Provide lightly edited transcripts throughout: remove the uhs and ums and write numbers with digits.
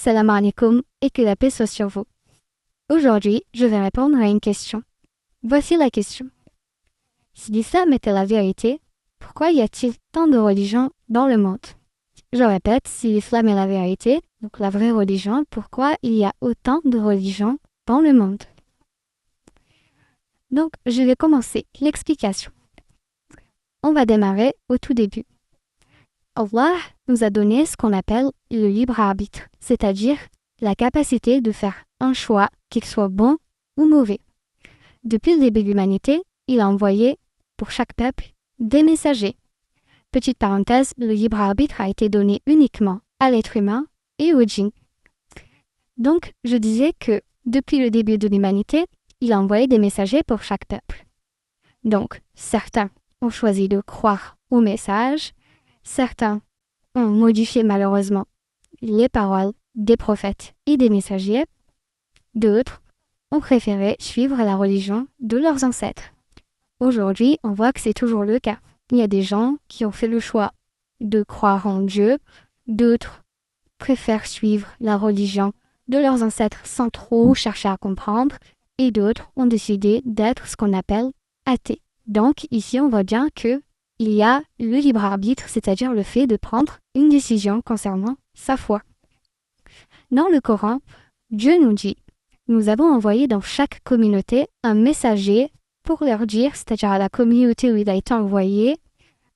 Salam alaikum et que la paix soit sur vous. Aujourd'hui, je vais répondre à une question. Voici la question. Si l'islam était la vérité, pourquoi y a-t-il tant de religions dans le monde? Je répète, si l'islam est la vérité, donc la vraie religion, pourquoi il y a autant de religions dans le monde? Donc, je vais commencer l'explication. On va démarrer au tout début. Allah nous a donné ce qu'on appelle le libre arbitre, c'est-à-dire la capacité de faire un choix, qu'il soit bon ou mauvais. Depuis le début de l'humanité, il a envoyé, pour chaque peuple, des messagers. Petite parenthèse, le libre arbitre a été donné uniquement à l'être humain et aux djinns. Donc, je disais que depuis le début de l'humanité, il a envoyé des messagers pour chaque peuple. Donc, certains ont choisi de croire au message, certains ont modifié malheureusement les paroles des prophètes et des messagers, d'autres ont préféré suivre la religion de leurs ancêtres. Aujourd'hui, on voit que c'est toujours le cas. Il y a des gens qui ont fait le choix de croire en Dieu, d'autres préfèrent suivre la religion de leurs ancêtres sans trop chercher à comprendre, et d'autres ont décidé d'être ce qu'on appelle athées. Donc ici, on voit bien que il y a le libre arbitre, c'est-à-dire le fait de prendre une décision concernant sa foi. Dans le Coran, Dieu nous dit « Nous avons envoyé dans chaque communauté un messager pour leur dire, c'est-à-dire à la communauté où il a été envoyé,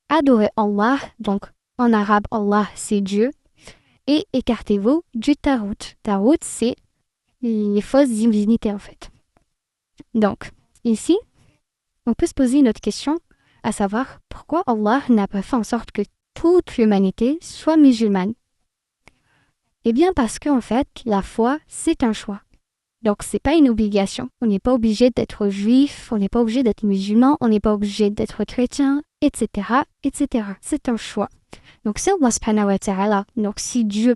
adorez Allah, donc en arabe Allah c'est Dieu, et écartez-vous du Tarout. Tarout c'est les fausses divinités en fait. Donc, ici, on peut se poser une autre question, à savoir pourquoi Allah n'a pas fait en sorte que toute l'humanité soit musulmane. Eh bien parce qu'en fait, la foi, c'est un choix. Donc, c'est pas une obligation. On n'est pas obligé d'être juif, on n'est pas obligé d'être musulman, on n'est pas obligé d'être chrétien, etc., etc. C'est un choix. Donc, c'est Allah subhanahu wa ta'ala. Donc, si Dieu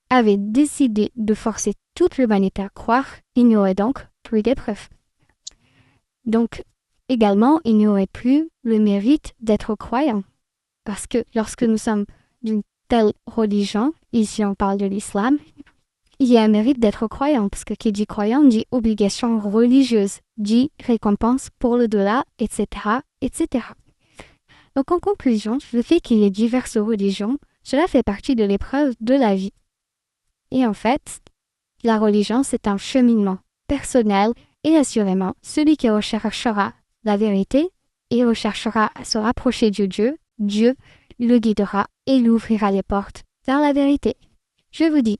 avait décidé de forcer toute l'humanité à croire, il n'y aurait donc plus d'épreuves. Donc, également, il n'y aurait plus le mérite d'être croyant. Parce que lorsque nous sommes d'une telle religion, ici on parle de l'islam, il y a un mérite d'être croyant, parce que qui dit croyant dit obligation religieuse, dit récompense pour le delà, etc., etc. Donc en conclusion, le fait qu'il y ait diverses religions, cela fait partie de l'épreuve de la vie. Et en fait, la religion, c'est un cheminement personnel et assurément, celui qui recherchera la vérité et recherchera à se rapprocher de Dieu, Dieu le guidera et lui ouvrira les portes vers la vérité. Je vous dis